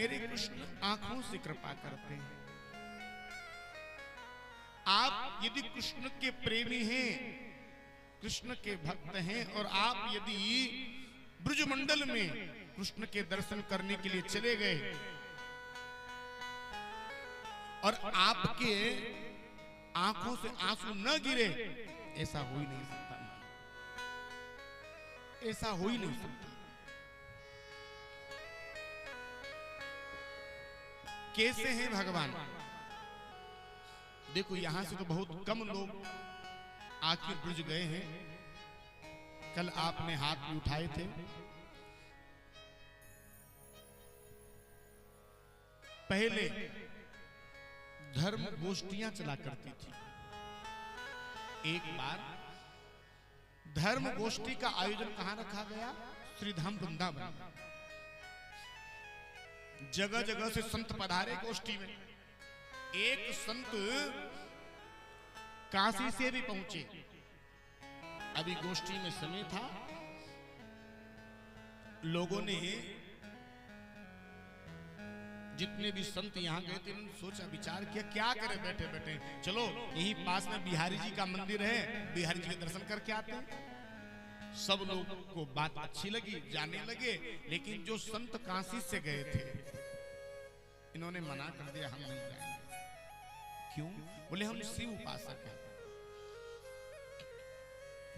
मेरे कृष्ण आंखों से कृपा करते हैं। आप यदि कृष्ण के प्रेमी हैं, कृष्ण के भक्त हैं, और आप यदि ब्रजमंडल में कृष्ण के दर्शन करने के लिए चले गए और आपके आंखों से आंसू न गिरे, ऐसा हो ही नहीं सकता, ऐसा हो ही नहीं सकता। कैसे हैं भगवान? देखो यहां से तो बहुत कम लोग आखिर ब्रज गए हैं। कल आपने हाथ भी उठाए थे। पहले धर्म गोष्ठियां चला करती थी। एक बार धर्म गोष्ठी का आयोजन कहां रखा गया? श्रीधाम वृंदावन। जगह जगह से संत पधारे गोष्ठी में। एक संत काशी से भी पहुंचे। अभी गोष्ठी में समय था, लोगों ने, जितने भी संत यहां गए थे, उन्होंने सोचा विचार किया क्या करें बैठे बैठे, चलो यही पास में बिहारी जी का मंदिर है, बिहारी जी के दर्शन करके आते हैं। सब लोग को बात अच्छी लगी, जाने लगे। लेकिन जो संत काशी से गए थे, इन्होंने मना कर दिया, हम नहीं जाएंगे। क्यों? बोले हम शिव उपासक हैं,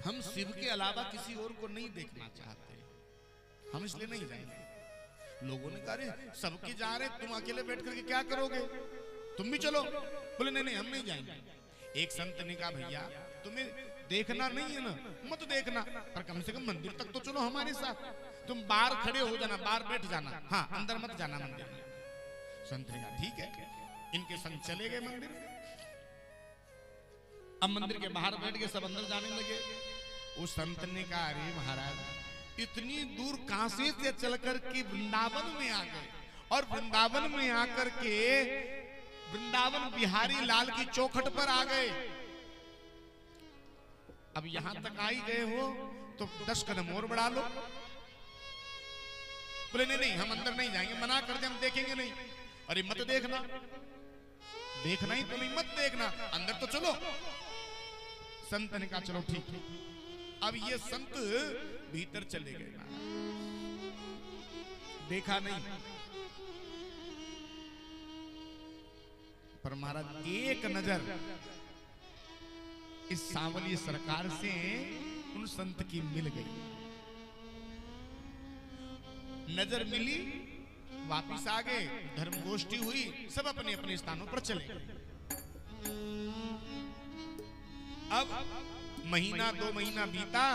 हम शिव के अलावा किसी और को नहीं देखना चाहते, हम इसलिए नहीं जाएंगे। लोगों ने कहा सबके जा रहे, तुम अकेले बैठ करके क्या करोगे, तुम भी चलो। बोले नहीं नहीं हम नहीं जाएंगे। एक संत ने कहा भैया तुम्हें देखना नहीं है ना, मत देखना, पर कम से कम मंदिर तक तो चलो हमारे साथ। तुम बाहर खड़े हो जाना, बाहर बैठ जाना, हाँ अंदर मत जाना मंदिर में। संत ने कहा ठीक है। इनके संग चले गए मंदिर में। अब मंदिर के बाहर बैठ के सब अंदर जाने लगे। उस संत ने कहा अरे महाराज इतनी दूर काशी से चलकर के वृंदावन में आ गए, और वृंदावन में आकर के वृंदावन बिहारी लाल की चौखट पर आ गए। अब यहां तक आ ही गए हो तो 10 कदम और बढ़ा लो। बोले नहीं नहीं हम अंदर नहीं जाएंगे, मना कर दे, हम देखेंगे नहीं। अरे मत देखना, देखना ही तो नहीं, मत देखना, अंदर तो चलो। संत ने कहा चलो ठीक है। अब ये संत भीतर चले गए, देखा नहीं। पर महाराज एक नजर इस सांवली सरकार से उन संत की मिल गई। नजर मिली, वापिस आ गए, धर्मगोष्ठी हुई, सब अपने अपने स्थानों पर चले गए। अब महीना 2 महीना बीता,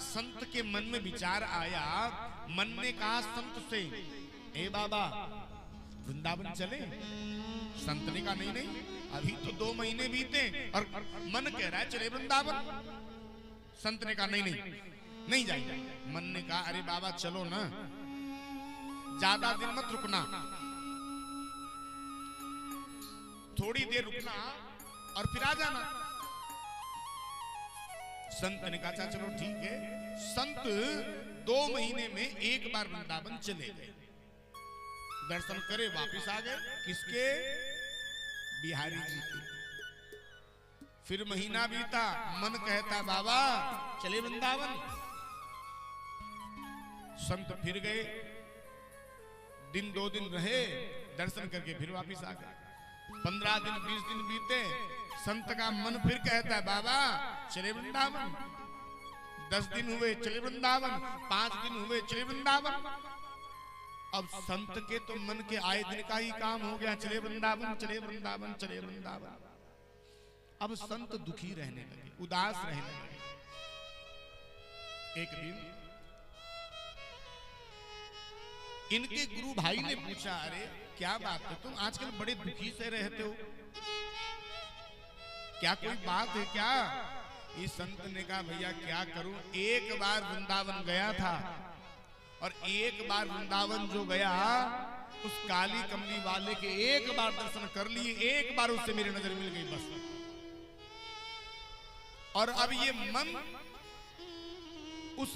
संत के मन में विचार आया। मन ने कहा संत से ए बाबा वृंदावन चले? संत ने कहा नहीं नहीं अभी तो 2 महीने बीते और मन कह रहा है चले वृंदावन। संत ने कहा नहीं नहीं नहीं जाएंगे। मन ने कहा अरे बाबा चलो ना, ज्यादा दिन मत रुकना, थोड़ी देर रुकना और फिर आ जाना। संत ने कहा चलो ठीक है। संत 2 महीने में एक बार वृंदावन चले गए, दर्शन करे, वापिस आ गए। किसके? बिहारी जी के। फिर महीना बीता, मन कहता बाबा चले वृंदावन। संत फिर गए, दिन 2 दिन रहे, दर्शन करके फिर वापिस आ गए। 15 दिन 20 दिन बीते, संत का मन फिर कहता है बाबा चले वृंदावन। 10 दिन हुए चले वृंदावन, 5 दिन हुए चले वृंदावन। अब संत के तो मन के आए दिन का ही काम हो गया, चले वृंदावन चले वृंदावन चले वृंदावन। अब संत दुखी रहने लगे, उदास रहने लगे। एक दिन इनके गुरु भाई ने पूछा अरे क्या बात है, तुम आजकल बड़े दुखी से रहते हो, क्या कोई बात है क्या? इस संत ने कहा भैया क्या करूं, एक बार वृंदावन गया था और एक बार वृंदावन जो गया उस काली कमली वाले के एक बार दर्शन कर लिए, एक बार उससे मेरी नजर मिल गई बस। और अब ये मन उस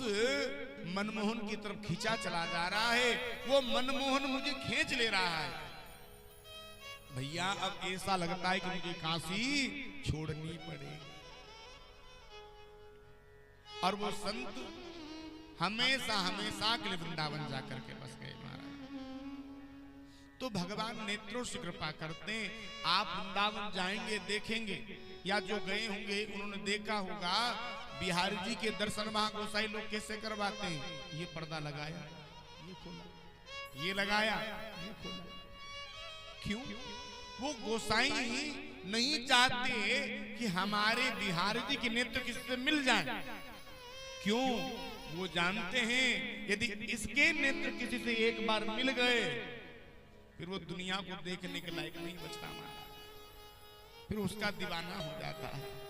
मनमोहन की तरफ खींचा चला जा रहा है, वो मनमोहन मुझे खींच ले रहा है। भैया अब ऐसा लगता है कि मुझे काशी छोड़नी पड़ेगी। और वो संत हमेशा हमेशा के लिए वृंदावन जाकर के बस गए महाराज। तो भगवान नेत्रों से कृपा करते हैं, आप वृंदावन जाएंगे देखेंगे, या जो गए होंगे उन्होंने देखा होगा बिहारी जी के दर्शन वहां गोसाई लोग कैसे करवाते हैं। ये पर्दा लगाया, ये खोला, ये लगाया, ये खोला। क्यों? वो गोसाई नहीं चाहते कि हमारे बिहारी जी के नेत्र किससे मिल जाए। क्यों? वो जानते हैं यदि इसके नेत्र किसी से एक बार मिल गए फिर वो दुनिया को देखने के लायक नहीं बचता, फिर उसका दीवाना हो जाता है।